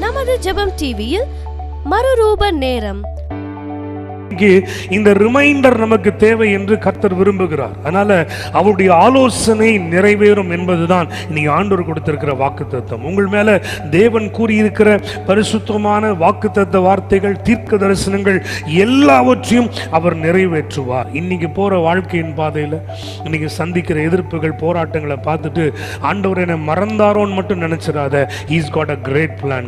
நமது ஜெபம் டிவியில் மறுரூப நேரம். இந்த ரிமைண்டர் நமக்கு தேவை என்று கர்த்தர் விரும்புகிறார். அதனால அவருடைய ஆலோசனை நிறைவேறும் என்பதுதான் இன்னைக்கு ஆண்டவர் கொடுத்திருக்கிற வாக்குத்தத்தம். உங்கள் மேல தேவன் கூறியிருக்கிற பரிசுத்தமான வாக்குத்தத்த வார்த்தைகள், தீர்க்க தரிசனங்கள் எல்லாவற்றையும் அவர் நிறைவேற்றுவார். இன்னைக்கு போற வாழ்க்கையின் பாதையில இன்னைக்கு சந்திக்கிற எதிர்ப்புகள், போராட்டங்களை பார்த்துட்டு ஆண்டவர் என்னை மறந்தாரோன்னு மட்டும் நினைச்சிடாத. He's got a great plan.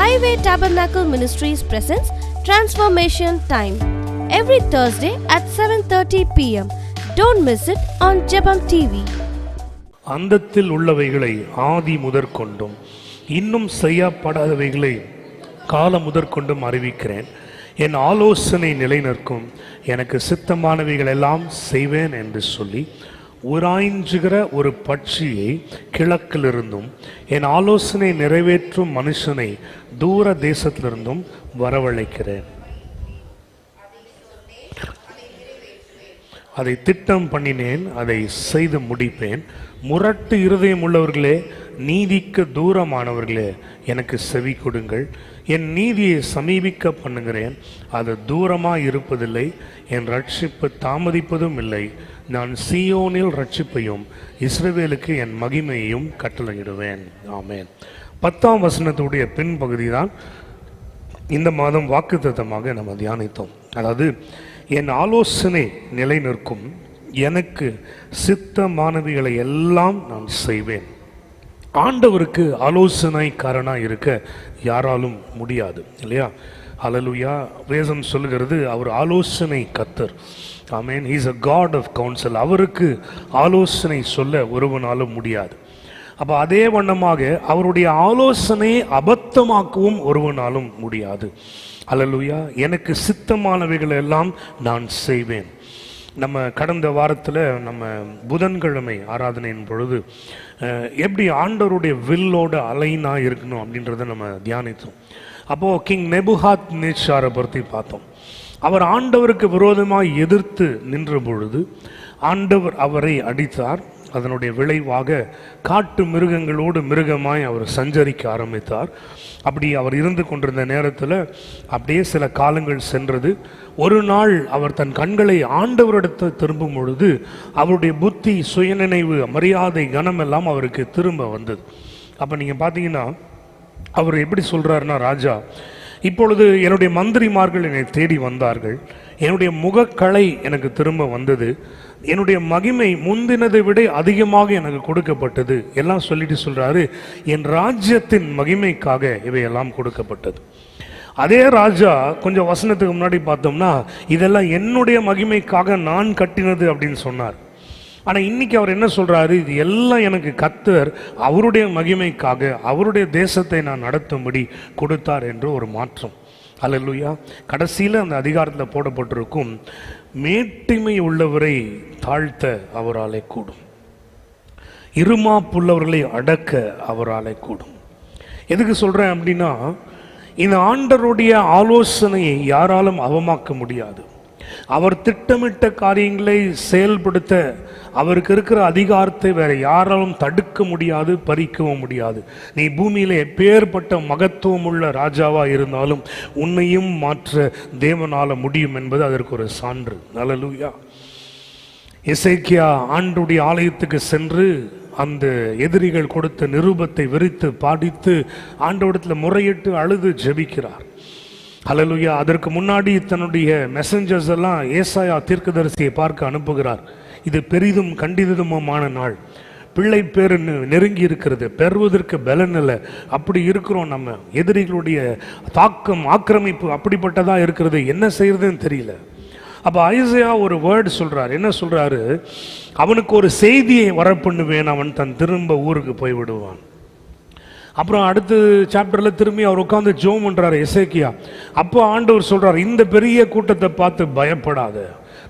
Highway Tabernacle Ministries presents Transformation Time every Thursday at 7:30 p.m. Don't miss it on Jebam TV. அந்தத்தில் உள்ளவைகளை ஆதி முதற்கொண்டும் இன்னும் செய்யப்படாதவைகளை கால முதற்கொண்டும் அறிவிக்கிறேன். என் ஆலோசனை நிலைநிற்கும், எனக்கு சித்தமானவைகள் எல்லாம் செய்வேன் என்று சொல்லி உராய்ஞ்சுகிற ஒரு பட்சியை கிழக்கிலிருந்தும் என் ஆலோசனை நிறைவேற்றும் மனுஷனை தூர தேசத்திலிருந்தும் வரவழைக்கிறேன். அதை திட்டம் பண்ணினேன், அதை செய்து முடிப்பேன். முரட்டு இருதயம் உள்ளவர்களே, நீதிக்கு தூரமானவர்களே, எனக்கு செவி கொடுங்கள். என் நீதியை சமீபிக்க பண்ணுகிறேன், அது தூரமாக இருப்பதில்லை. என் ரட்சிப்பு தாமதிப்பதும் இல்லை. நான் சீயோனில் ரட்சிப்பையும் இஸ்ரவேலுக்கு என் மகிமையையும் கட்டளையிடுவேன். ஆமென். 10ஆம் வசனத்துடைய பின்பகுதி தான் இந்த மாதம் வாக்குத்தத்தமாக நம்ம தியானித்தோம். அதாவது, என் ஆலோசனை நிலை நிற்கும், எனக்கு சித்தமானவைகளை எல்லாம் நான் செய்வேன். ஆண்டவருக்கு ஆலோசனைக்காரனாக இருக்க யாராலும் முடியாது, இல்லையா? ஹல்லேலூயா. வேதம் சொல்லுகிறது, அவர் ஆலோசனை கர்த்தர். ஆமென். He is a God of counsel. அவருக்கு ஆலோசனை சொல்ல ஒருவனாலும் முடியாது. அப்போ அதே வண்ணமாக அவருடைய ஆலோசனையை அபத்தமாக்கவும் ஒருவனாலும் முடியாது. ஹல்லேலூயா. எனக்கு சித்தமானவைகள் எல்லாம் நான் செய்வேன். நம்ம கடந்த வாரத்தில் நம்ம புதன்கிழமை ஆராதனையின் பொழுது எப்படி ஆண்டவருடைய வில்லோட அலைனாக இருக்கணும் அப்படின்றத நம்ம தியானித்தோம். அப்போது கிங் நெபுகாத் நேச்சாரை பற்றி பார்த்தோம். அவர் ஆண்டவருக்கு விரோதமாக எதிர்த்து நின்ற பொழுது ஆண்டவர் அவரை அடித்தார். அதனுடைய விளைவாக காட்டு மிருகங்களோடு மிருகமாய் அவர் சஞ்சரிக்க ஆரம்பித்தார். அப்படி அவர் இருந்து கொண்டிருந்த நேரத்தில் அப்படியே சில காலங்கள் சென்றது. ஒரு நாள் அவர் தன் கண்களை ஆண்டவரிடத்தை திரும்பும் பொழுது அவருடைய புத்தி, சுயநினைவு, மரியாதை, கனம் எல்லாம் அவருக்கு திரும்ப வந்தது. அப்போ நீங்கள் பார்த்தீங்கன்னா அவர் எப்படி சொல்கிறாருன்னா, ராஜா, இப்பொழுது என்னுடைய மந்திரிமார்கள் என்னை தேடி வந்தார்கள், என்னுடைய முகக்கலை எனக்கு திரும்ப வந்தது, என்னுடைய மகிமை முந்தினதை விட அதிகமாக எனக்கு கொடுக்கப்பட்டது எல்லாம் சொல்லிட்டு சொல்றாரு. என் ராஜ்யத்தின் மகிமைக்காக இவையெல்லாம் கொடுக்கப்பட்டது. அதே ராஜா கொஞ்சம் வசனத்துக்கு முன்னாடி பார்த்தோம்னா, இதெல்லாம் என்னுடைய மகிமைக்காக நான் கட்டினது அப்படின்னு சொன்னார். ஆனால் இன்னைக்கு அவர் என்ன சொல்றாரு, இது எல்லாம் எனக்கு கர்த்தர் அவருடைய மகிமைக்காக அவருடைய தேசத்தை நான் நடத்தும்படி கொடுத்தார் என்று ஒரு மாற்றம். ஹல்லேலூயா. கடைசியில் அந்த அதிகாரத்தில் போடப்பட்டிருக்கும், மேட்டிமை உள்ளவரை தாழ்த்த அவராலே கூடும், இருமாப்புள்ளவர்களை அடக்க அவராலே கூடும். எதுக்கு சொல்றேன் அப்படின்னா, இந்த ஆண்டவருடைய ஆலோசனையை யாராலும் அவமாக்க முடியாது. அவர் திட்டமிட்ட காரியங்களை செயல்படுத்த அவருக்கு இருக்கிற அதிகாரத்தை வேற யாராலும் தடுக்க முடியாது, பறிக்கவும் முடியாது. நீ பூமியில எப்பேற்பட்ட மகத்துவம் உள்ள ராஜாவா இருந்தாலும் உன்னையும் மாற்ற தேவனால முடியும் என்பது அதற்கு ஒரு சான்று. ஹல்லேலூயா. எசேக்கியா ஆண்டவருடைய ஆலயத்துக்கு சென்று அந்த எதிரிகள் கொடுத்த நிருபத்தை விரித்து பாடித்து ஆண்டவரிடத்தில் முறையிட்டு அழுது ஜெபிக்கிறார். ஹல்லேலூயா. அதற்கு முன்னாடி தன்னுடைய மெசஞ்சர்ஸ் எல்லாம் ஏசாயா தீர்க்கதரிசியை பார்க்க அனுப்புகிறார். இது பெரிதும் கண்டிதமான நாள், பிள்ளை பேரு நெருங்கி இருக்கிறது, பெறுவதற்கு பலன் இல்லை, அப்படி இருக்கிறோம், நம்ம எதிரிகளுடைய தாக்கம், ஆக்கிரமிப்பு அப்படிப்பட்டதா இருக்கிறது, என்ன செய்யறதுன்னு தெரியல. அப்போ ஐசையா ஒரு வேர்டு சொல்றாரு. என்ன சொல்றாரு, அவனுக்கு ஒரு செய்தியை வரப்பண்ணுவேன், அவன் தன் திரும்ப ஊருக்கு போய் விடுவான். அப்புறம் அடுத்த சாப்டரில் திரும்பி அவர் உட்காந்து ஜெபம் பண்றாரு எசேக்கியா. அப்போ ஆண்டவர் சொல்றாரு, இந்த பெரிய கூட்டத்தை பார்த்து பயப்படாத,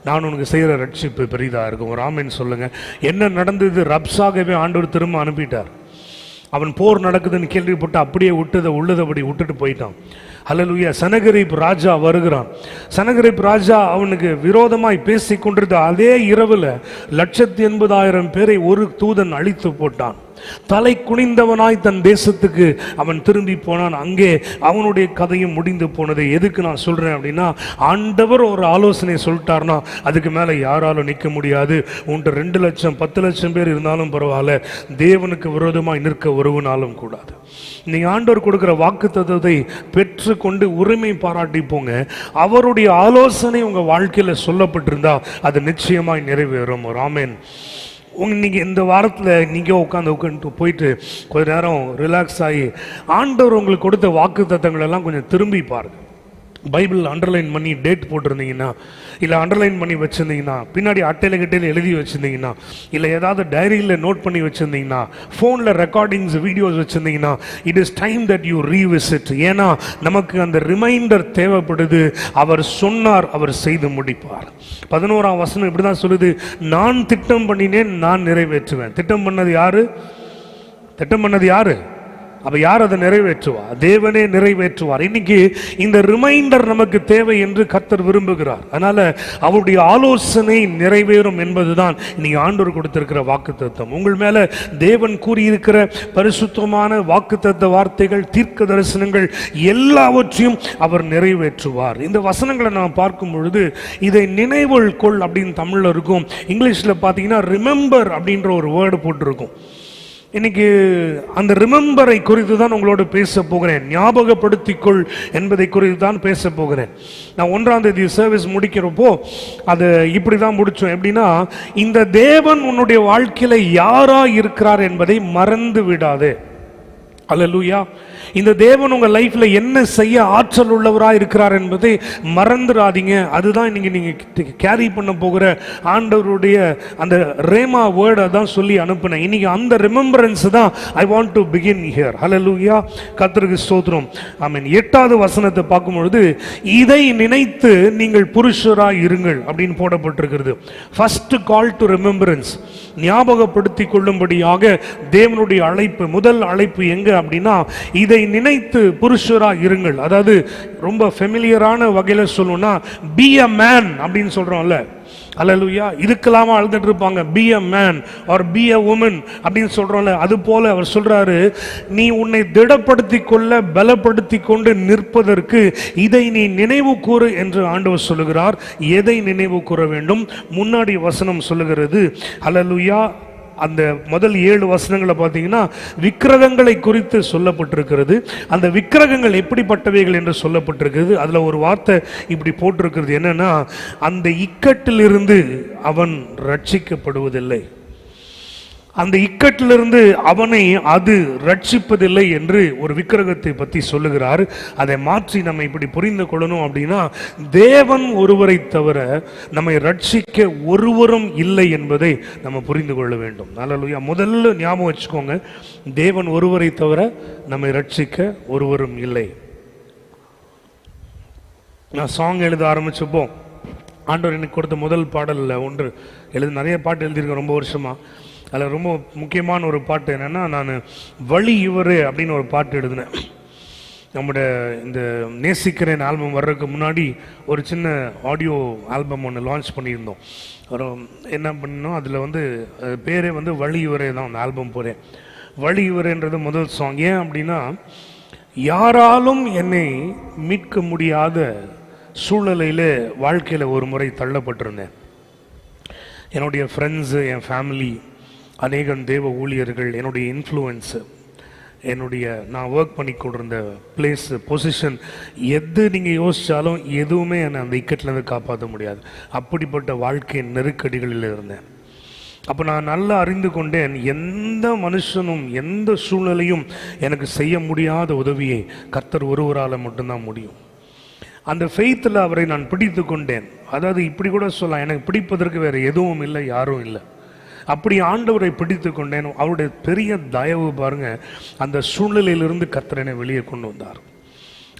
நான் உனக்கு செய்கிற ரட்சிப்பு பெரிதாக இருக்கும். ஒரு ஆமென் சொல்லுங்க. என்ன நடந்தது, ரப்சாகவே ஆண்டவர் திரும்ப அனுப்பிட்டார். அவன் போர் நடக்குதுன்னு கேள்விப்பட்டு அப்படியே உள்ளதபடி விட்டுட்டு போயிட்டான். ஹல்லேலூயா. சனகரிப் ராஜா வருகிறான். சனகரிப் ராஜா அவனுக்கு விரோதமாய் பேசி கொண்டிருந்த அதே இரவில் 180,000 பேரை ஒரு தூதன் அழித்து போட்டான். தலை குனிந்தவனாய் தன் தேசத்துக்கு அவன் திரும்பி போனான். அங்கே அவனுடைய கதையும் முடிந்து போனது. எதுக்கு நான் சொல்றேன் அப்படின்னா, ஆண்டவர் ஒரு ஆலோசனை சொல்லிட்டார்னா அதுக்கு மேல யாராலும் நிற்க முடியாது. உன்கிட்ட 2 லட்சம் 10 லட்சம் பேர் இருந்தாலும் பரவாயில்ல, தேவனுக்கு விரோதமாய் நிற்க ஒருவனாலும் கூடாது. நீங்க ஆண்டவர் கொடுக்கிற வாக்குத்தத்தத்தை பெற்று கொண்டு உரிமை பாராட்டி போங்க. அவருடைய ஆலோசனை உங்க வாழ்க்கையில சொல்லப்பட்டிருந்தா அது நிச்சயமாய் நிறைவேறும். ஆமென். நீங்க இந்த வாரத்தில் நீங்க உட்காந்து போயிட்டு கொஞ்ச நேரம் ரிலாக்ஸ் ஆகி ஆண்டவர் உங்களுக்கு கொடுத்த வாக்கு தத்தங்கள் எல்லாம் கொஞ்சம் திரும்பி பாருங்க. பைபிள் அண்டர்லைன் பண்ணி டேட் போட்டிருந்தீங்கன்னா, இல்லை அண்டர்லைன் பண்ணி வச்சுருந்தீங்கன்னா, பின்னாடி அட்டையில் எழுதி வச்சுருந்தீங்கன்னா, இல்லை ஏதாவது டைரியில் நோட் பண்ணி வச்சுருந்தீங்கன்னா, ஃபோனில் ரெக்கார்டிங்ஸ் வீடியோஸ் வச்சுருந்தீங்கன்னா, it is time that you revisit. ஏன்னா நமக்கு அந்த ரிமைண்டர் தேவைப்படுது. அவர் சொன்னார், அவர் செய்து முடிப்பார். 11ஆம் வசனம் இப்படி தான் சொல்லுது, நான் திட்டம் பண்ணினேன், நான் நிறைவேற்றுவேன். திட்டம் பண்ணது யாரு? திட்டம் பண்ணது யாரு? அப்ப யார் அதை நிறைவேற்றுவார்? தேவனே நிறைவேற்றுவார். இன்னைக்கு இந்த ரிமைண்டர் நமக்கு தேவை என்று கர்த்தர் விரும்புகிறார். அதனால அவருடைய ஆலோசனை நிறைவேறும் என்பதுதான் இன்னைக்கு ஆண்டவர் கொடுத்திருக்கிற வாக்குத்தத்தம். உங்கள் மேல தேவன் கூறியிருக்கிற பரிசுத்தமான வாக்குத்தத்த வார்த்தைகள், தீர்க்க தரிசனங்கள் எல்லாவற்றையும் அவர் நிறைவேற்றுவார். இந்த வசனங்களை நாம் பார்க்கும் பொழுது இதை நினைவுள் கொள் அப்படின்னு தமிழ்ல இருக்கும். இங்கிலீஷ்ல பார்த்தீங்கன்னா ரிமெம்பர் அப்படின்ற ஒரு வேர்டு போட்டிருக்கும். இன்னைக்கு அந்த ரிமெம்பரை குறித்து தான் உங்களோடு பேச போகிறேன். ஞாபகப்படுத்திக்கொள் என்பதை குறித்து தான் பேச போகிறேன். நான் 1ஆம் தேதி சர்வீஸ் முடிக்கிறப்போ அது இப்படி தான் முடிச்சோம். எப்படின்னா, இந்த தேவன் உன்னுடைய வாழ்க்கையில யாரா இருக்கிறார் என்பதை மறந்து விடாதே. அல்லேலூயா. இந்த தேவன் உங்க லைஃப்ல என்ன செய்ய ஆற்றல் உள்ளவராக இருக்கிறார் என்பதை மறந்துடாதீங்க. அதுதான் இன்னைக்கு நீங்க கேரி பண்ண போகிற ஆண்டவருடைய அந்த ரேமா வேர்டை தான் சொல்லி அனுப்பினேன். இன்னைக்கு அந்த ரிமெம்பரன்ஸ் தான் I want to begin here. Hallelujah. கர்த்தருக்கு ஸ்தோத்திரம். ஆமென். 8வது வசனத்தை பார்க்கும் பொழுது, இதை நினைத்து நீங்கள் புருஷராய் இருங்கள் அப்படின்னு போடப்பட்டிருக்கிறது. ஃபர்ஸ்ட் கால் டு ரிமெம்பரன்ஸ், ஞாபகப்படுத்திக் கொள்ளும்படியாக தேவனுடைய அழைப்பு. முதல் அழைப்பு எங்க அப்படின்னா, இதை நினைத்து புருஷராக இருங்கள். அதாவது ரொம்ப ஃபெமிலியரான வகையில சொல்லணும்னா, பி அ மேன் அப்படின்னு சொல்றோம்ல. அல்லேலூயா. இதுக்கெல்லாமா அழுதுட்டு இருப்பாங்க, be a man or be a woman அப்படின்னு சொல்றோம்ல. அது போல அவர் சொல்றாரு, நீ உன்னை திடப்படுத்தி கொள்ள, பலப்படுத்தி கொண்டு நிற்பதற்கு இதை நீ நினைவு கூறு என்று ஆண்டவர் சொல்லுகிறார். எதை நினைவு கூற வேண்டும்? முன்னாடி வசனம் சொல்லுகிறது. அல்லேலூயா. அந்த முதல் 7 வசனங்களை பார்த்தீங்கன்னா விக்கிரகங்களை குறித்து சொல்லப்பட்டிருக்கிறது. அந்த விக்கிரகங்கள் எப்படிப்பட்டவைகள் என்று சொல்லப்பட்டிருக்கிறது. அதுல ஒரு வார்த்தை இப்படி போட்டிருக்கிறது, என்னன்னா, அந்த இக்கட்டிலிருந்து அவன் ரட்சிக்கப்படுவதில்லை, அந்த இக்கட்டிலிருந்து அவனை அது ரட்சிப்பதில்லை என்று ஒரு விக்கிரகத்தை பற்றி சொல்லுகிறார். அதை மாற்றி நம்ம இப்படி புரிந்து கொள்ளணும் அப்படின்னா, தேவன் ஒருவரை தவிர நம்மை ரட்சிக்க ஒருவரும் இல்லை என்பதை நம்ம புரிந்து கொள்ள வேண்டும். அல்லேலூயா. முதல்ல ஞாபகம் வச்சுக்கோங்க, தேவன் ஒருவரை தவிர நம்மை ரட்சிக்க ஒருவரும் இல்லை. நான் சாங் எழுத ஆரம்பிச்சப்போ ஆண்டவர் எனக்கு கொடுத்த முதல் பாடலில் ஒன்று நிறைய பாட்டு எழுதியிருக்கேன் ரொம்ப வருஷமா. அதில் ரொம்ப முக்கியமான ஒரு பாட்டு என்னென்னா, நான் வழி இவரே அப்படின்னு ஒரு பாட்டு எழுதினேன். நம்முடைய இந்த நேசிக்கிறேன் ஆல்பம் வர்றதுக்கு முன்னாடி ஒரு சின்ன ஆடியோ ஆல்பம் ஒன்று லான்ச் பண்ணியிருந்தோம். ஒரு என்ன பண்ணோம், அதில் பேரே வழி இவரே தான் அந்த ஆல்பம் போகிறேன். வழி இவரேன்றது முதல் சாங். ஏன் அப்படின்னா, யாராலும் என்னை மீட்க முடியாத சூழ்நிலையில் வாழ்க்கையில் ஒரு முறை தள்ளப்பட்டிருந்தேன். என்னுடைய ஃப்ரெண்ட்ஸு, என் ஃபேமிலி, அநேகம் தேவ ஊழியர்கள், என்னுடைய இன்ஃப்ளூயன்ஸு, என்னுடைய நான் ஒர்க் பண்ணி கொண்டிருந்த பிளேஸ், பொசிஷன், எது நீங்கள் யோசித்தாலும் எதுவுமே என்னை அந்த இக்கட்டிலேருந்து காப்பாற்ற முடியாது. அப்படிப்பட்ட வாழ்க்கை நெருக்கடிகளில் இருந்தேன். அப்போ நான் நல்லா அறிந்து கொண்டேன், எந்த மனுஷனும் எந்த சூழ்நிலையும் எனக்கு செய்ய முடியாத உதவியை கர்த்தர் ஒருவரால் மட்டும்தான் முடியும். அந்த ஃபெய்த்தில் அவரை நான் பிடித்து கொண்டேன். அதாவது இப்படி கூட சொல்லலாம், எனக்கு பிடிப்பதற்கு வேறு எதுவும் இல்லை, யாரும் இல்லை. அப்படி ஆண்டவரை பிடித்து கொண்டேன். அவருடைய பெரிய தயவு பாருங்க, அந்த சூழ்நிலையிலிருந்து கர்த்தரை வெளியே கொண்டு வந்தார்.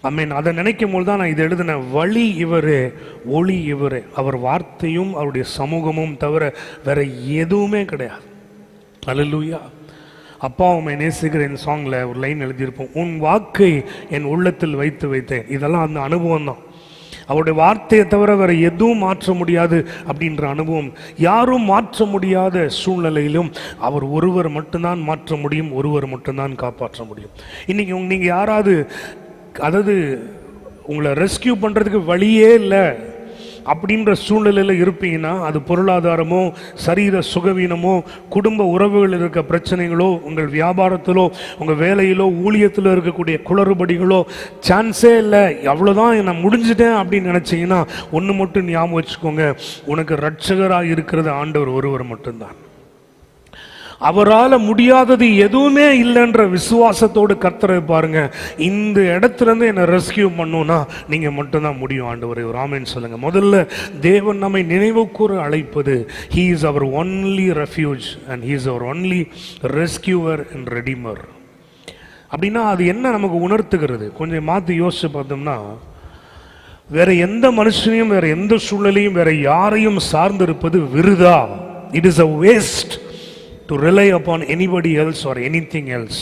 ஆமென். அதை நினைக்கும் போது தான் நான் இதை எழுதின. வழி இவரே, ஒளி இவரே. அவர் வார்த்தையும் அவருடைய சமூகமும் தவிர வேற எதுவுமே கிடையாது. அல்லேலூயா. அப்பா உம்மை நேசிக்கிறேன் சாங்ல ஒரு லைன் எழுதியிருப்போம், உன் வாக்கை என் உள்ளத்தில் வைத்து வைத்தேன். இதெல்லாம் அந்த அனுபவம் தான். அவருடைய வார்த்தையை தவிர வேற எதுவும் மாற்ற முடியாது அப்படின்ற அனுபவம். யாரும் மாற்ற முடியாத சூழ்நிலையிலும் அவர் ஒருவர் மட்டும்தான் மாற்ற முடியும், ஒருவர் மட்டும்தான் காப்பாற்ற முடியும். இன்னைக்கு நீங்க யாராவது அதாவது உங்களை ரெஸ்கியூ பண்றதுக்கு வழியே இல்லை அப்படின்ற சூழ்நிலையில் இருப்பீங்கன்னா, அது பொருளாதாரமோ சரீர சுகவீனமோ குடும்ப உறவுகள் இருக்க பிரச்சனைகளோ உங்கள் வியாபாரத்திலோ உங்கள் வேலையிலோ ஊழியத்தில் இருக்கக்கூடிய குளறுபடிகளோ சான்ஸே இல்லை, அவ்வளோதான் நான் முடிஞ்சிட்டேன் அப்படின்னு நினச்சிங்கன்னா ஒன்று மட்டும் ஞாபகம் வச்சுக்கோங்க, உனக்கு ரட்சகராக இருக்கிறது ஆண்டவர் ஒருவர் மட்டும்தான். அவரால் முடியாதது எதுவுமே இல்லைன்ற விசுவாசத்தோடு கர்த்தரை பாருங்க. இந்த இடத்துல இருந்து என்னை ரெஸ்கியூ பண்ணணும்னா நீங்க மட்டும்தான் முடியும் ஆண்டவரே, ஒரு ஆமென் சொல்லுங்க. முதல்ல தேவன் நம்மை நினைவு கூற அழைப்பது, he is our only refuge and he is our only rescuer and redeemer. அப்படின்னா அது என்ன நமக்கு உணர்த்துகிறது? கொஞ்சம் மாற்றி யோசிச்சு பார்த்தோம்னா, வேற எந்த மனுஷனையும் வேற எந்த சூழ்நிலையும் வேற யாரையும் சார்ந்திருப்பது விருதா. It is a waste to rely upon anybody else or anything else.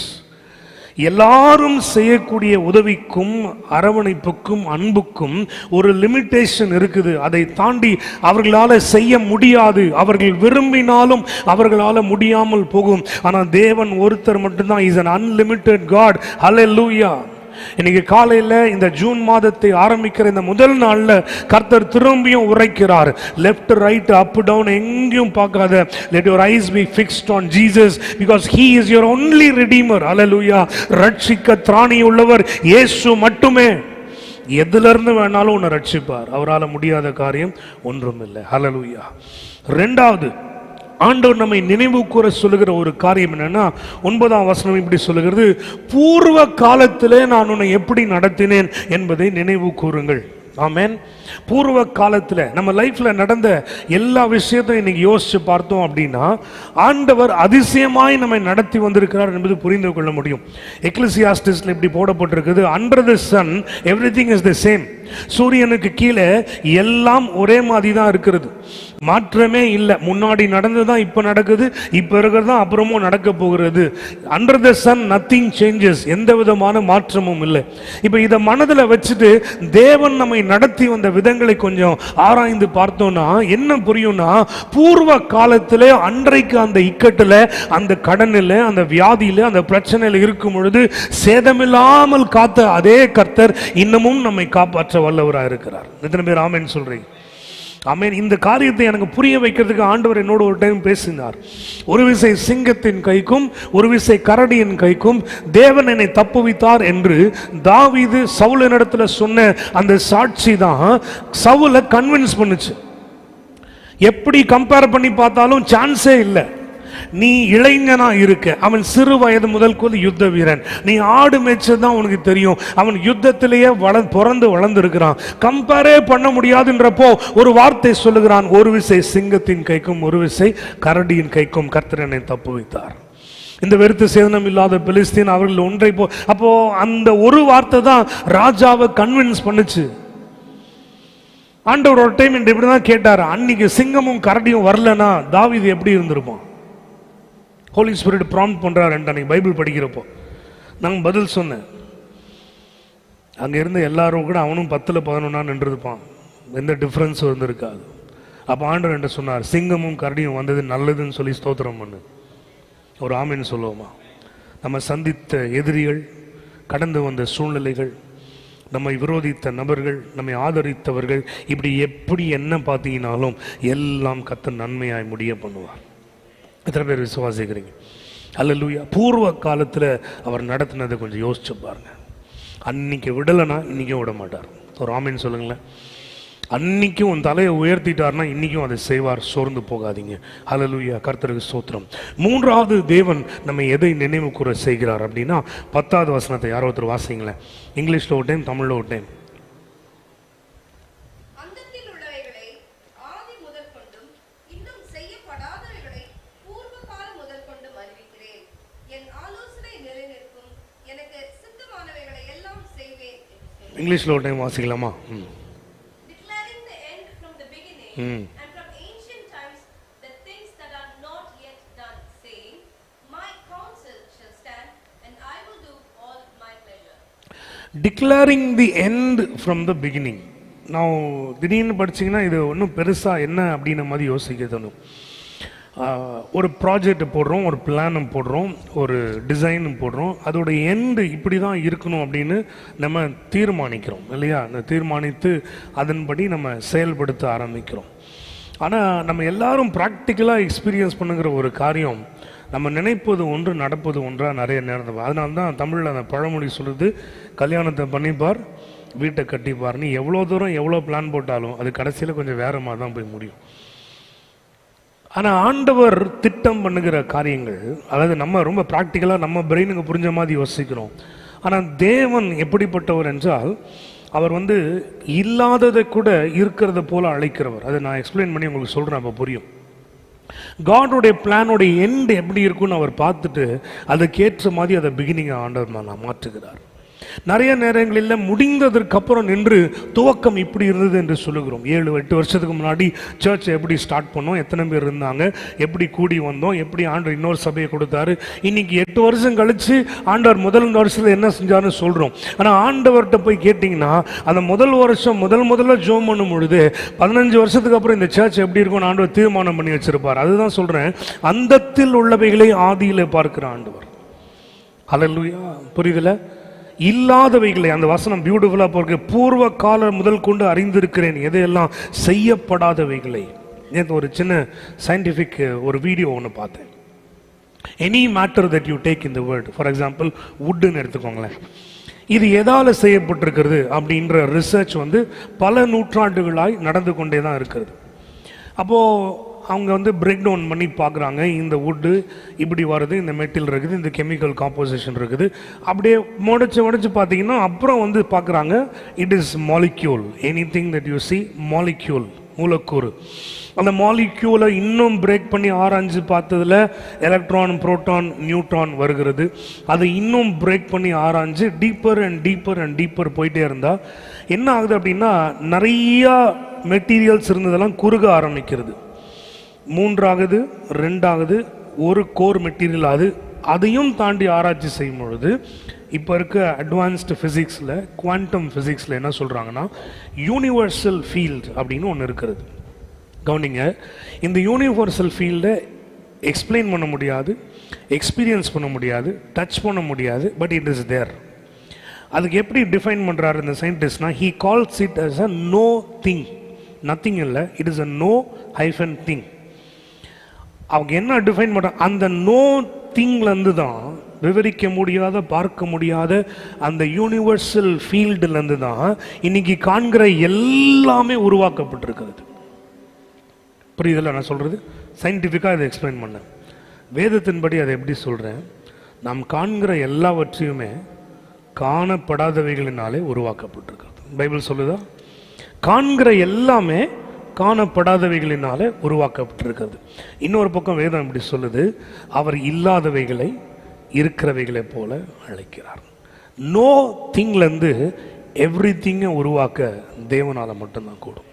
எல்லாரும் செய்யக்கூடிய உதவிக்கும் அரவணைப்புக்கும் அன்புக்கும் ஒரு லிமிட்டேஷன் இருக்குது. அதை தாண்டி அவர்களால் செய்ய முடியாது. அவர்கள் விரும்பினாலும் அவர்களால் முடியாமல் போகும். ஆனால் தேவன் ஒருத்தர் மட்டும்தான். Is an unlimited God. Hallelujah. இன்னைக்கு காலையில் இந்த ஜூன் மாதத்தை ஆரம்பிக்கிற இந்த முதல் நாள்ல கர்த்தர் திரும்பியும் உரைக்கிறார். லெஃப்ட் ரைட் அப் டவுன் எங்கேயும் பார்க்காத. let your eyes be fixed on Jesus because he is your only redeemer. Hallelujah. ரட்சிக்க திராணி உள்ளவர் இயேசு மட்டுமே. எதுல இருந்து வேணாலும் உன்னை ரட்சிப்பார். அவரால் முடியாத காரியம் ஒன்றும் இல்லை. ஹல்லேலூயா. இரண்டாவது, ஆண்டவர் நம்மை நினைவு கூற சொல்லுகிற ஒரு காரியம் என்னன்னா, 9ஆம் வசனம் இப்படி சொல்லுகிறது, பூர்வ காலத்திலே நான் உன்னை எப்படி நடத்தினேன் என்பதை நினைவு கூறுங்கள். ஆமென். பூர்வ காலத்தில் நம்ம லைஃப்ல நடந்த எல்லா விஷயத்தையும் இன்னைக்கு யோசிச்சு பார்த்தோம் அப்படின்னா, ஆண்டவர் அதிசயமாய் நம்மை நடத்தி வந்திருக்கிறார் என்பது புரிந்து கொள்ள முடியும். எக்லெசியாஸ்டிஸ்ல இப்படி போடப்பட்டிருக்குது, under the sun everything is the same. சூரியனுக்கு கீழே எல்லாம் ஒரே மாதிரி தான் இருக்கிறது, மாற்றமே இல்லை. முன்னாடி நடந்ததுதான் இப்ப நடக்குது, இப்ப இருக்கிறது தான் அப்புறமும் நடக்க போகிறது. Under the sun nothing changes, எந்த விதமான மாற்றமும் இல்லை. இப்ப இதை மனதில் வச்சுட்டு தேவன் நம்மை நடத்தி வந்த விதங்களை கொஞ்சம் ஆராய்ந்து பார்த்தோம்னா என்ன புரியும்னா, பூர்வ காலத்திலே அன்றைக்கு அந்த இக்கட்டில், அந்த கடனில், அந்த வியாதியில், அந்த பிரச்சனையில் இருக்கும் பொழுது சேதமில்லாமல் காத்த அதே கர்த்தர் இன்னமும் நம்மை காப்பாற்ற வல்லவராக இருக்கிறார். எத்தனை பேர் ஆமென் சொல்றீங்க? ஆமென். இந்த காரியத்தை எனக்கு புரிய வைக்கிறதுக்கு ஆண்டவர் என்னோட ஒரு டைம் பேசினார். ஒரு விசை சிங்கத்தின் கைக்கும் ஒரு விசை கரடியின் கைக்கும் தேவன் என்னை தப்புவித்தார் என்று தாவீது சவுலினிடத்துல சொன்ன அந்த சாட்சி தான் சவுலை கன்வின்ஸ் பண்ணுச்சு. எப்படி கம்பேர் பண்ணி பார்த்தாலும் சான்ஸே இல்லை. நீ இளைஞனா இருக்க, அவன் சிறு வயது முதல் யுத்த வீரன். நீ ஆடு மேய்ச்சதான் உனக்கு தெரியும். அவன் யுத்தத்திலேயே பிறந்து வளர்ந்து இருக்கிறான். கம்பேரே பண்ண முடியாதுன்றப்போ ஒரு வார்த்தை சொல்லுகிறான், ஒரு விசை சிங்கத்தின் கைக்கும் ஒரு விசை கரடியின் கைக்கும் கர்த்தர் என்னை தப்புவித்தார். இந்த வெறுத்து சேதனம் இல்லாத பெலிஸ்தீன் அவர்கள் ஒன்றை அப்போ அந்த ஒரு வார்த்தை தான் ராஜாவை கன்வின்ஸ் பண்ணுச்சு. ஆண்டவர் ஒரு டைம் இப்படிதான் கேட்டார், அன்னைக்கு சிங்கமும் கரடியும் வரலனா தாவீது எப்படி இருந்திருப்பான்? ஹோலி ஸ்பிரிட் ப்ராம்ப்ட் பண்றாரு அன்னைக்கு பைபிள் படிக்கிறப்போ. நான் பதில் சொன்னேன், அங்க இருந்த எல்லாரும் கூட அவனும் 10ல் 11 நின்றுருப்பான், எந்த டிஃபரன்ஸும் இருந்திருக்காது. அப்போ ஆண்டவர் என்ன சொன்னார், சிங்கமும் கரடியும் வந்தது நல்லதுன்னு சொல்லி ஸ்தோத்திரம் பண்ணு. ஒரு ஆமென் சொல்லுவோமா? நம்ம சந்தித்த எதிரிகள், கடந்து வந்த சூழ்நிலைகள், நம்மை விரோதித்த நபர்கள், நம்மை ஆதரித்தவர்கள், இப்படி எப்படி என்ன பார்த்தீங்கன்னாலும் எல்லாம் கர்த்தர் நன்மையாய் முடிய பண்ணுவார். எத்தனை பேர் விசுவாசிக்கிறீங்க? அல்லேலூயா. பூர்வ காலத்தில் அவர் நடத்தினதை கொஞ்சம் யோசிச்சு பாருங்க. அன்னைக்கு விடலைன்னா இன்னைக்கும் விட மாட்டார். ஒரு ஆமென் சொல்லுங்களேன். அன்னைக்கும் உன் தலையை உயர்த்திட்டார்னா இன்னைக்கும் அதை செய்வார். சோர்ந்து போகாதீங்க. அல்லேலூயா. கர்த்தருக்கு ஸ்தோத்திரம். மூன்றாவது தேவன் நம்ம எதை நினைவு கூற செய்கிறார் அப்படின்னா, 10வது வசனத்தை யாரோ ஒருத்தர் வாசிங்களேன். இங்கிலீஷ்ல ஒரு டைம், தமிழ்ல ஒரு டைம். இங்கிலீஷ்ல ஒரு டைம் வாசிக்கலாமா? Declaring the end from the beginning and from ancient times the things that are not yet done, saying, my counsel shall stand and I will do all my pleasure. Declaring the end from the beginning. நான் திடீர்னு படிச்சிங்கன்னா இது ஒன்றும் பெருசாக என்ன அப்படின்ன மாதிரி யோசிக்க தோணும். ஒரு ப்ராஜெக்ட் போடுறோம், ஒரு பிளானும் போடுறோம், ஒரு டிசைனும் போடுறோம், அதோட எண்டு இப்படி தான் இருக்கணும் அப்படின்னு நம்ம தீர்மானிக்கிறோம் இல்லையா? அந்த தீர்மானித்து அதன்படி நம்ம செயல்படுத்த ஆரம்பிக்கிறோம். ஆனால் நம்ம எல்லாரும் ப்ராக்டிக்கலாக எக்ஸ்பீரியன்ஸ் பண்ணுங்கிற ஒரு காரியம், நம்ம நினைப்பது ஒன்று நடப்பது ஒன்றாக நிறைய நேரம். அதனால தான் தமிழில் அந்த பழமொழி சொல்லுது, கல்யாணத்தை பண்ணிப்பார் வீட்டை கட்டிப்பார். நீ எவ்வளோ தூரம் எவ்வளோ பிளான் போட்டாலும் அது கடைசியில் கொஞ்சம் வேற மாதிரி தான் போய் முடியும். ஆனால் ஆண்டவர் திட்டம் பண்ணுகிற காரியங்கள், அதாவது நம்ம ரொம்ப ப்ராக்டிக்கலாக நம்ம பிரெயினுக்கு புரிஞ்ச மாதிரி யோசிக்கிறோம். ஆனால் தேவன் எப்படிப்பட்டவர் என்றால், அவர் இல்லாததை கூட இருக்கிறத போல அழைக்கிறவர். அதை நான் எக்ஸ்பிளைன் பண்ணி உங்களுக்கு சொல்கிறேன், அப்போ புரியும். காடோடைய பிளானோடைய எண்ட் எப்படி இருக்குன்னு அவர் பார்த்துட்டு அதுக்கேற்ற மாதிரி அதை பிகினிங் ஆண்டவர் மாற்றுகிறார். நிறைய நேரங்களில் முடிந்ததற்கு அப்புறம் நின்று துவக்கம் இப்படி இருந்தது என்று சொல்லுகிறோம். 7-8 வருஷத்துக்கு முன்னாடி சர்ச்சை எப்படி ஸ்டார்ட் பண்ணோம், எத்தனை பேர் இருந்தாங்க, எப்படி கூடி வந்தோம், எப்படி ஆண்டவர் இன்னொரு சபையை கொடுத்தாரு, இன்னைக்கு 8 வருஷம் கழிச்சு ஆண்டவர் முதல் வருஷத்தில் என்ன செஞ்சாருன்னு சொல்கிறோம். ஆனால் ஆண்டவர்கிட்ட போய் கேட்டிங்கன்னா அந்த முதல் வருஷம் முதல்ல ஜோம் பண்ணும் பொழுது 15 வருஷத்துக்கு அப்புறம் இந்த சர்ச் எப்படி இருக்கும்னு ஆண்டவர் தீர்மானம் பண்ணி வச்சிருப்பார். அதுதான் சொல்கிறேன், அந்தத்தில் உள்ளவைகளை ஆதியில் பார்க்கிற ஆண்டவர். ஹல்லேலூயா, புரியுதுல? இல்லாதவைகளை, அந்த வசனம் பியூட்டிஃபுல்லாக போருக்கு, பூர்வ காலம் முதல் கொண்டு அறிந்திருக்கிறேன் எதையெல்லாம் செய்யப்படாதவைகளை. நேற்று ஒரு சின்ன சயின்டிஃபிக் ஒரு வீடியோ ஒன்று பார்த்தேன். Any matter that you take in the world, for example வுட்டுன்னு எடுத்துக்கோங்களேன், இது எதால் செய்யப்பட்டிருக்கிறது அப்படின்ற ரிசர்ச் பல நூற்றாண்டுகளாய் நடந்து கொண்டே தான் இருக்கிறது. அப்போது அவங்க பிரேக் டவுன் பண்ணி பார்க்குறாங்க, இந்த வுட்டு இப்படி வருது, இந்த மெட்டீரியல் இருக்குது, இந்த கெமிக்கல் காம்போசிஷன் இருக்குது, அப்படியே முடிச்சு பார்த்தீங்கன்னா அப்புறம் பார்க்குறாங்க, it is molecule. Any thing that you see, molecule, மூலக்கூறு. அந்த மாலிக்யூலை இன்னும் பிரேக் பண்ணி ஆராய்ஞ்சு பார்த்ததில் எலக்ட்ரான், புரோட்டான், நியூட்ரான் வருகிறது. அதை இன்னும் பிரேக் பண்ணி ஆராய்ஞ்சு deeper and deeper and deeper போயிட்டே இருந்தால் என்ன ஆகுது அப்படின்னா, நிறையா மெட்டீரியல்ஸ் இருந்ததெல்லாம் குறுக ஆரம்பிக்கிறது. 3ஆகுது, 2ஆகுது, ஒரு கோர் மெட்டீரியல் ஆகுது. அதையும் தாண்டி ஆராய்ச்சி செய்யும் பொழுது இப்போ இருக்க அட்வான்ஸ்டு ஃபிசிக்ஸில், குவாண்டம் ஃபிசிக்ஸில் என்ன சொல்கிறாங்கன்னா, யூனிவர்சல் ஃபீல்ட் அப்படின்னு ஒன்று இருக்கிறது. கவனிங்க, இந்த யூனிவர்சல் ஃபீல்டை எக்ஸ்பிளைன் பண்ண முடியாது, எக்ஸ்பீரியன்ஸ் பண்ண முடியாது, டச் பண்ண முடியாது, பட் இட் இஸ் தேர். அதுக்கு எப்படி டிஃபைன் பண்ணுறாரு இந்த சயின்டிஸ்ட்னா, he calls it as a no thing. Nothing இல்லை, it is a no hyphen thing. அவங்க என்ன டிஃபைன் பண்ணுறாங்க, அந்த நோ திங்லேருந்து தான், விவரிக்க முடியாத, பார்க்க முடியாத அந்த யூனிவர்சல் ஃபீல்டுலேருந்து தான் இன்னைக்கு காண்கிற எல்லாமே உருவாக்கப்பட்டிருக்கிறது. புரியுதில்ல நான் சொல்கிறது? சயின்டிஃபிக்காக இதை எக்ஸ்பிளைன் பண்ணேன். வேதத்தின்படி அதை எப்படி சொல்கிறேன், நாம் காண்கிற எல்லாவற்றையுமே காணப்படாதவைகளினாலே உருவாக்கப்பட்டிருக்கிறது. பைபிள் சொல்லுதா? காண்கிற எல்லாமே காணப்படாதவைகளினாலே உருவாக்கப்பட்டிருக்கிறது. இன்னொரு பக்கம் வேதம் இப்படி சொல்லுது, அவர் இல்லாதவைகளை இருக்கிறவைகளை போல அழைக்கிறார். நோ திங்லேருந்து எவ்ரி திங்கை உருவாக்க தேவனால் மட்டும்தான் கூடும்.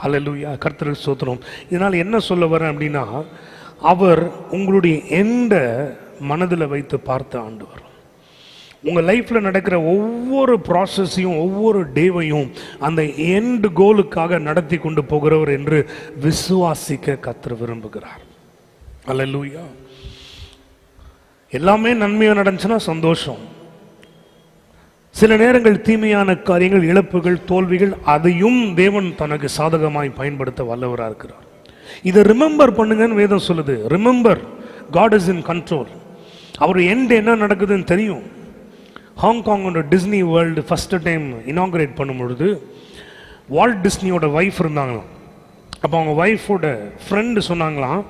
அல்லேலூயா, கர்த்தருக்கு ஸ்தோத்திரம். இதனால் என்ன சொல்ல வரேன் அப்படின்னா, அவர் உங்களுடைய எந்த மனதில் வைத்து பார்த்த ஆண்டவர். உங்கள் லைஃப்பில் நடக்கிற ஒவ்வொரு ப்ராசஸையும், ஒவ்வொரு டேவையும் அந்த எண்ட் கோலுக்காக நடத்தி கொண்டு போகிறவர் என்று விசுவாசிக்க கர்த்தர் விரும்புகிறார். அல்லேலூயா. எல்லாமே நன்மையாக நடந்துச்சுன்னா சந்தோஷம். சில நேரங்கள் தீமையான காரியங்கள், இழப்புகள், தோல்விகள், அதையும் தேவன் தனக்கு சாதகமாய் பயன்படுத்த வல்லவராக இருக்கிறார். இதை ரிமெம்பர் பண்ணுங்கன்னு வேதம் சொல்லுது. Remember, God is in control. அவர் எண்ட் என்ன நடக்குதுன்னு தெரியும். ஹாங்காங்கோட Disney World first time inaugurate பண்ணும் பொழுது வால்ட் டிஸ்னியோட ஒய்ஃப் இருந்தாங்களாம். அப்போ அவங்க ஒய்ஃபோட ஃப்ரெண்டு சொன்னாங்களாம்,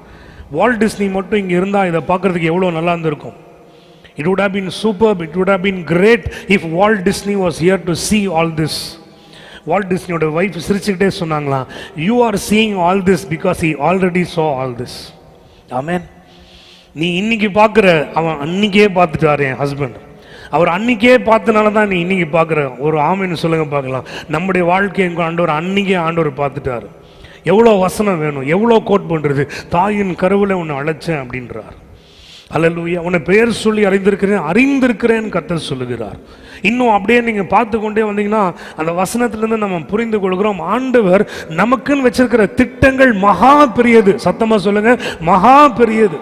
வால்ட் டிஸ்னி மட்டும் இங்கே இருந்தால் இதை பார்க்குறதுக்கு எவ்வளோ நல்லா இருந்திருக்கும். It would have been superb, it would have been great if Walt Disney was here to see all this. Walt Disneyயோட வைஃப் சிரிச்சுக்கிட்டே சொன்னாங்களாம், you are seeing all this because he already saw all this. ஆமென். நீ இன்னைக்கு பார்க்குற, அவன் அன்னைக்கே பார்த்துட்டாரு. என் husband அவர் அன்னைக்கே பார்த்தனால தான் நீ இன்னைக்கு பார்க்குற. ஒரு ஆமென்னு சொல்லுங்க பார்க்கலாம். நம்முடைய வாழ்க்கை எங்கள் ஆண்டவர் அன்னைக்கே ஆண்டவர் பார்த்துட்டாரு. எவ்வளோ வசனம் வேணும், எவ்வளோ கோட் பண்ணுறது. தாயின் கருவில் ஒன்று அழைச்சேன் அப்படின்றார். அல்லேலூயா. உன்னை பெயர் சொல்லி அறிந்திருக்கிறேன் கர்த்தர் சொல்லுகிறார். இன்னும் அப்படியே நீங்க பார்த்து கொண்டே வந்தீங்கன்னா அந்த வசனத்திலிருந்து நம்ம புரிந்து கொள்கிறோம், ஆண்டவர் நமக்குன்னு வச்சிருக்கிற திட்டங்கள் மகா பெரியது. சத்தமா சொல்லுங்க, மகா பெரியது.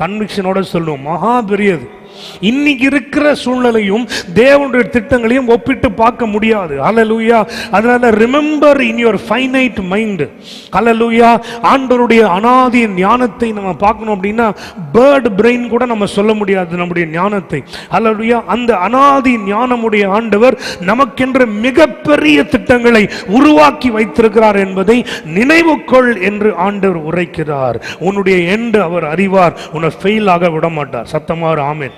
கன்விக்ஷனோட சொல்லுவோம், மகா பெரியது. இன்னைக்கு இருக்கிற சூழ்நிலையும் தேவனுடைய திட்டங்களையும் ஒப்பிட்டு பார்க்க முடியாது. ஹல்லேலூயா. அதனால remember in your finite mind. Hallelujah. ஆண்டவருடைய அனாதி ஞானத்தை நம்ம பார்க்கணும் அப்படின்னா பேர்ட் பிரெயின் கூட நம்ம சொல்ல முடியாது நம்முடைய ஞானத்தை. ஹல்லேலூயா. அந்த அனாதி ஞானமுடைய ஆண்டவர் நமக்கென்று மிகப்பெரிய திட்டங்களை உருவாக்கி வைத்திருக்கிறார் என்பதை நினைவுகொள் என்று ஆண்டவர் உரைக்கிறார். உன்னுடைய எண்டு அவர் அறிவார், உன்னை ஃபெயில் ஆக விட மாட்டார். சத்தமா ஆமென்.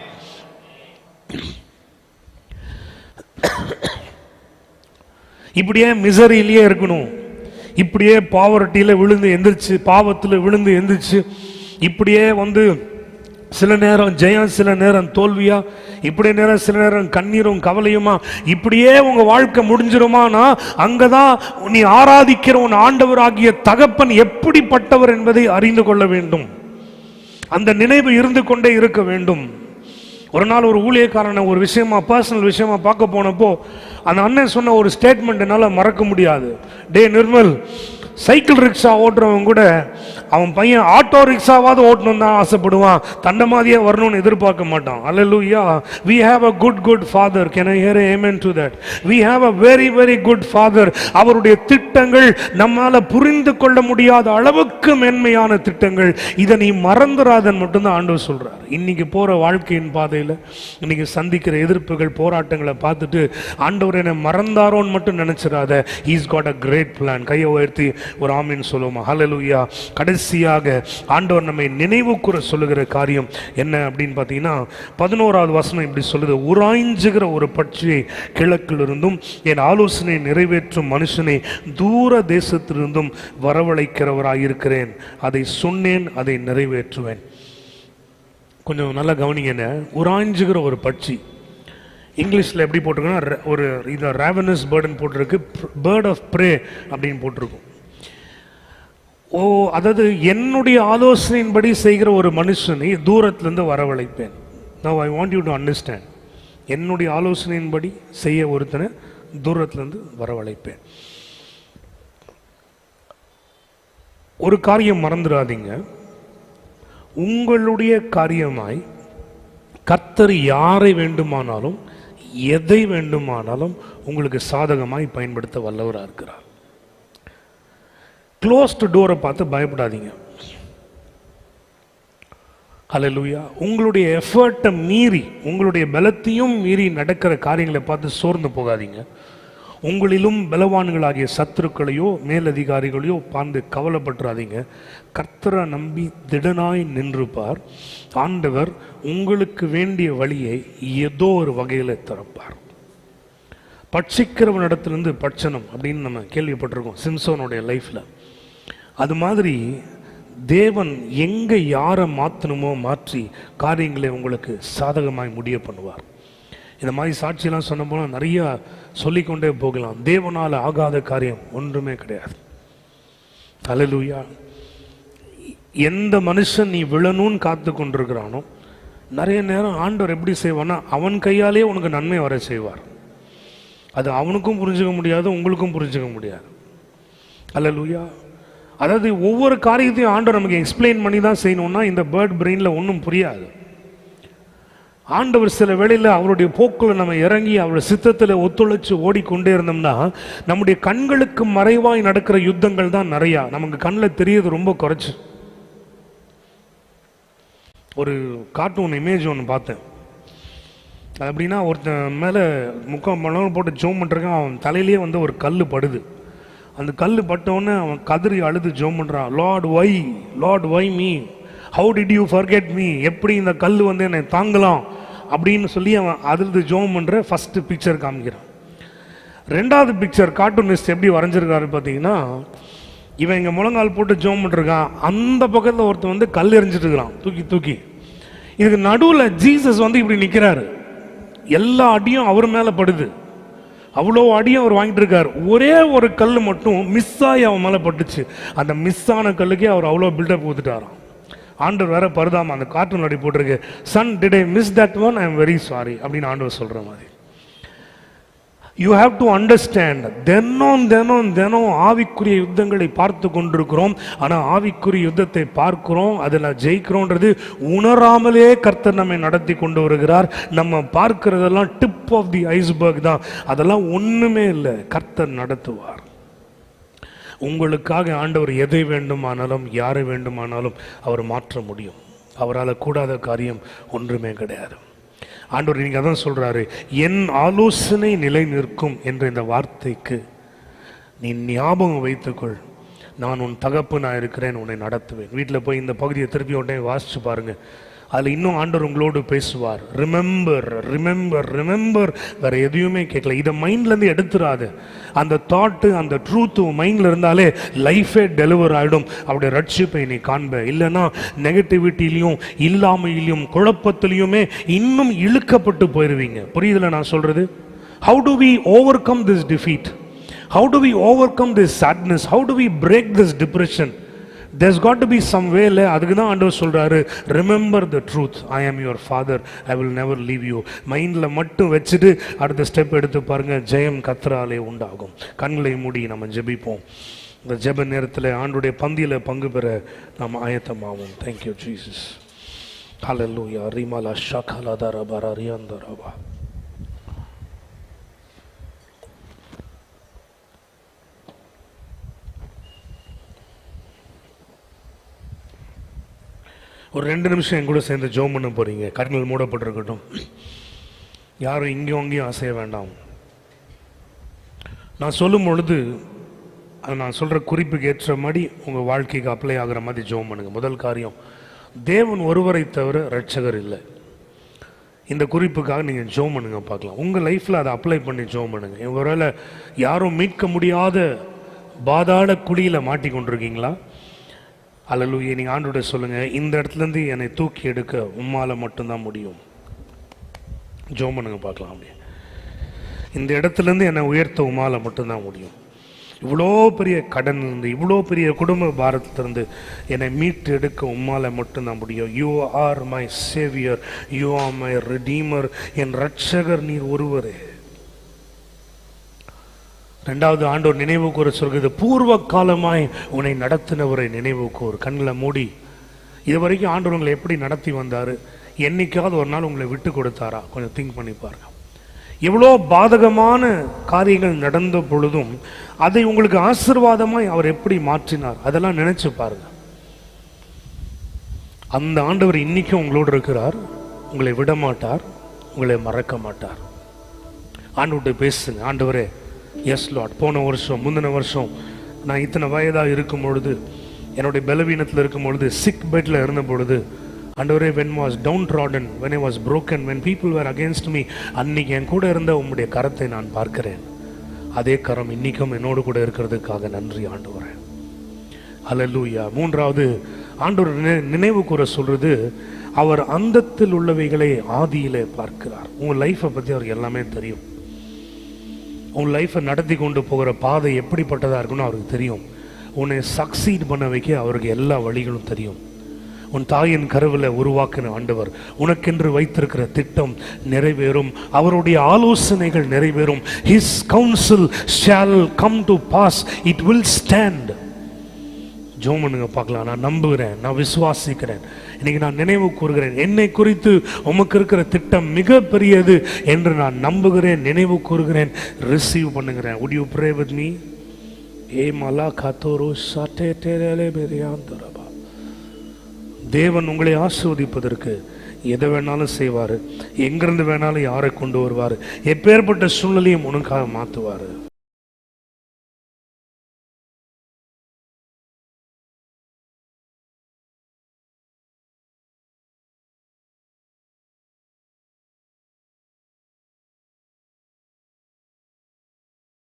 இப்படியே மிசரியிலேயே இருக்கணும், இப்படியே பாவர்ட்டியில விழுந்து எந்திரிச்சு, பாவத்தில் விழுந்து எந்திரிச்சு, இப்படியே சில நேரம் ஜெயம், சில நேரம் தோல்வியா, இப்படி நேரம் சில நேரம் கண்ணீரும் கவலையுமா, இப்படியே உங்க வாழ்க்கை முடிஞ்சிருமானா அங்கதான் நீ ஆராதிக்கிற உன் ஆண்டவர் ஆகிய தகப்பன் எப்படிப்பட்டவர் என்பதை அறிந்து கொள்ள வேண்டும். அந்த நினைவு இருந்து கொண்டே இருக்க வேண்டும். ஒரு நாள் ஒரு ஊழியக்காரனை ஒரு விஷயமா, பர்சனல் விஷயமா பார்க்க போனப்போ அந்த அண்ணன் சொன்ன ஒரு ஸ்டேட்மெண்ட் என்னால் மறக்க முடியாது. டே நிர்மல், சைக்கிள் ரிக்ஷா ஓட்டுறவங்க கூட அவன் பையன் ஆட்டோ ரிக்ஷாவாவது ஓட்டணும் தான் ஆசைப்படுவான், தண்டை மாதிரியே வரணும்னு எதிர்பார்க்க மாட்டான். அல்லேலூயா. we have a good father. Can I hear amen to that? we have a very good father. அவருடைய திட்டங்கள் நம்மால புரிந்து கொள்ள முடியாத அளவுக்கு மேன்மையான திட்டங்கள். இதை நீ மறந்துடாதன்னு மட்டும்தான் ஆண்டவர் சொல்றார். இன்னைக்கு போற வாழ்க்கையின் பாதையில் இன்னைக்கு சந்திக்கிற எதிர்ப்புகள், போராட்டங்களை பார்த்துட்டு ஆண்டவர் என்னை மறந்தாரோன்னு மட்டும் நினைச்சிடாத. he's got a great plan. கையை உயர்த்தி ஒரு ஆமீன் சொல்லுவோமா? ஹல்லேலூயா. கடைசியாக ஆண்டவர் நம்மை நினைவு கூற சொல்லுகிற காரியம் என்ன அப்படின்னு பார்த்தீங்கன்னா 11வது வசனம் இப்படி சொல்லுது, உராய்ஞ்சுகிற ஒரு பட்சியை கிழக்கிலிருந்தும் என் ஆலோசனை நிறைவேற்றும் மனுஷனை தூர தேசத்திலிருந்தும் வரவழைக்கிறவராயிருக்கிறேன். அதை சொன்னேன், அதை நிறைவேற்றுவேன். கொஞ்சம் நல்லா கவனிங்க. உராய்ஞ்சுகிற ஒரு பட்சி இங்கிலீஷில் எப்படி போட்டிருக்குன்னா ஒரு இதை ராவனஸ் பேர்டுன்னு போட்டிருக்கு, பேர்ட் ஆஃப் ப்ரே அப்படின்னு போட்டிருக்கும். அதாவது என்னுடைய ஆலோசனையின்படி செய்கிற ஒரு மனுஷனை தூரத்திலிருந்து வரவழைப்பேன். Now I want you to understand. என்னுடைய ஆலோசனையின்படி செய்ய ஒருத்தனை தூரத்திலிருந்து வரவழைப்பேன். ஒரு காரியம் மறந்துடாதீங்க, உங்களுடைய காரியமாய் கர்த்தர் யாரை வேண்டுமானாலும் எதை வேண்டுமானாலும் உங்களுக்கு சாதகமாய் பயன்படுத்த வல்லவராக இருக்கிறார். க்ளோஸ்டு டோரை பார்த்து பயப்படாதீங்க. ஹல்லேலூயா. உங்களுடைய எஃபர்ட்டை மீறி, உங்களுடைய பலத்தையும் மீறி நடக்கிற காரியங்களை பார்த்து சோர்ந்து போகாதீங்க. உங்களிலும் பலவான்களாகிய சத்துருக்களையோ மேலதிகாரிகளையோ பார்த்து கவலைப்பட்டுறாதீங்க. கர்த்தரை நம்பி திடனாய் நின்றுப்பார். ஆண்டவர் உங்களுக்கு வேண்டிய வழியை ஏதோ ஒரு வகையில் திறப்பார். பட்சிக்கிறவனிடத்திலிருந்து பட்சணம் அப்படின்னு நம்ம கேள்விப்பட்டிருக்கோம் சிம்சோனுடைய லைஃப்ல. அது மாதிரி தேவன் எங்க யாரை மாற்றணுமோ மாற்றி காரியங்களை உங்களுக்கு சாதகமாய் முடிய பண்ணுவார். இந்த மாதிரி சாட்சியெல்லாம் சொன்ன போனால் நிறைய சொல்லிக்கொண்டே போகலாம். தேவனால் ஆகாத காரியம் ஒன்றுமே கிடையாது. ஹல்லேலூயா. எந்த மனுஷன் நீ விழணும்னு காத்து கொண்டிருக்கிறானோ நிறைய நேரம் ஆண்டவர் எப்படி செய்வான்னா அவன் கையாலே உனக்கு நன்மை வர செய்வார். அது அவனுக்கும் புரிஞ்சுக்க முடியாது, உங்களுக்கும் புரிஞ்சுக்க முடியாது. ஹல்லேலூயா. அதாவது ஒவ்வொரு காரியத்தையும் ஆண்டவர் நமக்கு எக்ஸ்பிளைன் பண்ணி தான் செய்யணும்னா இந்த பேர்ட் பிரெயினில் ஒன்றும் புரியாது. ஆண்டவர் சில வேளையில் அவருடைய போக்கில் நம்ம இறங்கி அவருடைய சித்தத்தில் ஒத்துழைச்சு ஓடிக்கொண்டே இருந்தோம்னா நம்முடைய கண்களுக்கு மறைவாய் நடக்கிற யுத்தங்கள் தான் நிறையா, நமக்கு கண்ணில் தெரியறது ரொம்ப குறைச்சு. ஒரு கார்ட்டூன் இமேஜ் ஒன்று பார்த்தேன். அது அப்படின்னா ஒருத்தன் மேலே முக்கால் மணி நேரம் போட்டு ஜோம் பண்ணிருக்கான், அவன் தலையிலேயே ஒரு கல் படுது. அந்த கல் பட்டவுடனே அவன் கதறி அழுது ஜோம் பண்ணுறான், lord why me, how did you forget me, எப்படி இந்த கல் என்னை தாங்கலாம் அப்படின்னு சொல்லி அவன் அதிர்ந்து ஜோம் பண்ணுற ஃபஸ்ட்டு பிக்சர் காமிக்கிறான். ரெண்டாவது பிக்சர் கார்ட்டூனிஸ்ட் எப்படி வரைஞ்சிருக்காரு பார்த்தீங்கன்னா, இவன் இங்கே முழங்கால் போட்டு ஜோம் பண்ணிருக்கான், அந்த பக்கத்தில் ஒருத்தன் கல் எறிஞ்சிட்டு இருக்கிறான் தூக்கி. இதுக்கு நடுவில் ஜீசஸ் இப்படி நிற்கிறாரு. எல்லா அடியும் அவர் மேலே படுது, அவ்வளோ அடியும் அவர் வாங்கிட்டு இருக்காரு. ஒரே ஒரு கல் மட்டும் மிஸ் ஆகி அவன் மேலே பட்டுச்சு. அந்த மிஸ் ஆன கல்லுக்கே அவர் அவ்வளோ பில்டப் ஊத்துட்டாராம். ஆண்டவர் வேற பருதாம அந்த கார்ட்டூன் நடி போட்டிருக்கு, son did I miss that one, I am very sorry அப்படின்னு ஆண்டவர் சொல்ற மாதிரி. யூ ஹாவ் டு அண்டர்ஸ்டாண்ட், தினம் ஆவிக்குரிய யுத்தங்களை பார்த்து கொண்டிருக்கிறோம். ஆனால் ஆவிக்குரிய யுத்தத்தை பார்க்கிறோம், அதில் ஜெயிக்கிறோன்றது உணராமலே கர்த்தர் நம்மை நடத்தி கொண்டு வருகிறார். நம்ம பார்க்கிறதெல்லாம் டிப் ஆஃப் தி ஐஸ்பர்க் தான், அதெல்லாம் ஒன்றுமே இல்லை. கர்த்தர் நடத்துவார். உங்களுக்காக ஆண்டவர் எதை வேண்டுமானாலும் யாரை வேண்டுமானாலும் அவர் மாற்ற முடியும். அவரால் கூடாத காரியம் ஒன்றுமே கிடையாது. ஆண்டவர் நீங்க அதான் சொல்றாரு, என் ஆலோசனை நிலை நிற்கும் என்ற இந்த வார்த்தைக்கு நீ ஞாபகம் வைத்துக்கொள், நான் உன் தகப்பனாக இருக்கிறேன், உன்னை நடத்துவேன். வீட்டில் போய் இந்த பகுதியை திருப்பி உடனே வாசிச்சு பாருங்க. அதில் இன்னும் ஆண்டவர் உங்களோடு பேசுவார். ரிமெம்பர் ரிமெம்பர் ரிமெம்பர், வேற எதையுமே கேட்கல. இதை மைண்ட்லேருந்து எடுத்துடாது. அந்த தாட்டு அந்த ட்ரூத் மைண்டில் இருந்தாலே லைஃபே டெலிவர் ஆகிடும். அப்படி ரட்சிப்பை நீ காண்ப. இல்லைன்னா நெகட்டிவிட்டிலையும் இல்லாமையிலையும் குழப்பத்திலையுமே இன்னும் இழுக்கப்பட்டு போயிடுவீங்க. புரியுதுல நான் சொல்றது? How do we overcome this defeat? How do we overcome this sadness? How do we break this depression? There's got to be some way. அதுக்கு தான் ஆண்டவர் சொல்றாரு, remember the truth, I am your father, I will never leave you. மைண்ட்ல மட்டும் வச்சுட்டு அடுத்த step எடுத்து பாருங்க, ஜெயம் கர்த்தராலே உண்டாகும். கண்களை மூடி நம்ம ஜெபிப்போம். இந்த ஜெப நேரத்தில் ஆண்டுடைய பந்தியில பங்கு பெற நாம் ஆயத்தமாவோம். Thank you Jesus. Hallelujah. ரிமலா ஷகலா தரபரா ரியாந்தரபா. ஒரு 2 நிமிஷம் என் கூட சேர்ந்து ஜெபம் பண்ண போறீங்க. கண்கள் மூடப்பட்டிருக்கட்டும். யாரும் இங்கேயும் அங்கேயும் அசைய வேண்டாம். நான் சொல்லும் பொழுது நான் சொல்ற குறிப்புக்கு ஏற்ற மாதிரி உங்க வாழ்க்கைக்கு அப்ளை ஆகிற மாதிரி ஜெபம் பண்ணுங்க. முதல் காரியம், தேவன் ஒருவரை தவிர ரட்சகர் இல்லை. இந்த குறிப்புக்காக நீங்கள் ஜெபம் பண்ணுங்க பார்க்கலாம். உங்கள் லைஃப்பில் அதை அப்ளை பண்ணி ஜெபம் பண்ணுங்க. ஒருவேளை யாரும் மீட்க முடியாத பாதாள குழியில் மாட்டி கொண்டிருக்கீங்களா? அல்லேலூயா. நீங்கள் ஆண்டவரே சொல்லுங்க, இந்த இடத்துலேருந்து என்னை தூக்கி எடுக்க உம்மால மட்டும்தான் முடியும். ஜெபம் பண்ணுங்க பார்க்கலாம். அப்படியே இந்த இடத்துலேருந்து என்னை உயர்த்த உம்மால மட்டும்தான் முடியும். இவ்வளோ பெரிய கடன்லேருந்து, இவ்வளோ பெரிய குடும்ப பாரத்திலிருந்து என்னை மீட்டு எடுக்க உம்மால மட்டும்தான் முடியும். You are my saviour, you are my redeemer. என் ரட்சகர் நீர் ஒருவரே. 2வது ஆண்டவர் நினைவு கூற சொல்கிறது, பூர்வ காலமாய் உன்னை நடத்தினவரை நினைவு கூர். கண்களை மூடி, இது வரைக்கும் ஆண்டவர் உங்களை எப்படி நடத்தி வந்தார்? என்னைக்காவது ஒரு நாள் உங்களை விட்டு கொடுத்தாரா? கொஞ்சம் திங்க் பண்ணி பாருங்க. எவ்வளோ பாதகமான காரியங்கள் நடந்த பொழுதும் அதை உங்களுக்கு ஆசீர்வாதமாய் அவர் எப்படி மாற்றினார்? அதெல்லாம் நினைச்சு பாருங்க. அந்த ஆண்டவர் இன்னைக்கும் உங்களோடு இருக்கிறார். உங்களை விட மாட்டார், உங்களை மறக்க மாட்டார். ஆண்டவர்கிட்ட பேசுங்க. ஆண்டவரே, எஸ் லார்ட், போன வருஷம் முந்தின வருஷம் நான் இத்தனை வயதாக இருக்கும் பொழுது, என்னுடைய பலவீனத்தில் இருக்கும் பொழுது, சிக் பெட்டில் இருந்த பொழுது, ஆண்டவரே, when was downtrodden, when I was broken, when people were against me, அன்னைக்கு என் கூட இருந்த உம்முடைய கரத்தை நான் பார்க்கிறேன். அதே கரம் இன்னைக்கும் என்னோடு கூட இருக்கிறதுக்காக நன்றி ஆண்டவரே. ஹல்லேலூயா. 3வது ஆண்டவர் நினைவு கூற சொல்றது, அவர் அந்தத்தில் உள்ளவைகளை ஆதியிலே பார்க்கிறார். உங்கள் லைஃப்பை பற்றி அவருக்கு எல்லாமே தெரியும். உன் லைஃப்பை நடத்தி கொண்டு போகிற பாதை எப்படிப்பட்டதாக இருக்குன்னு அவருக்கு தெரியும். உன்னை சக்சீட் பண்ண வைக்க அவருக்கு எல்லா வழிகளும் தெரியும். உன் தாயின் கருவில் உருவாக்கின ஆண்டவர் உனக்கென்று வைத்திருக்கிற திட்டம் நிறைவேறும். அவருடைய ஆலோசனைகள் நிறைவேறும். His counsel shall come to pass. It will stand. ஜெபம் பண்ணுங்க பார்க்கலாம். நான் நம்புகிறேன், நான் விசுவாசிக்கிறேன். இன்னைக்கு நான் நினைவு கூறுகிறேன், என்னை குறித்து உமக்கு இருக்கிற திட்டம் மிக பெரியது என்று நான் நம்புகிறேன், நினைவு கூறுகிறேன், ரிசீவ் பண்ணுகிறேன். Would you pray with me? ஏ மலா கதோரோ சட்டே டேரலே பெரியாந்தரபா. தேவன் உங்களை ஆசீர்வதிப்பதற்கு எதை வேணாலும் செய்வார். எங்கிருந்து வேணாலும் யாரை கொண்டு வருவார். எப்பேற்பட்ட சூழ்நிலையும் உனக்காக மாற்றுவார்.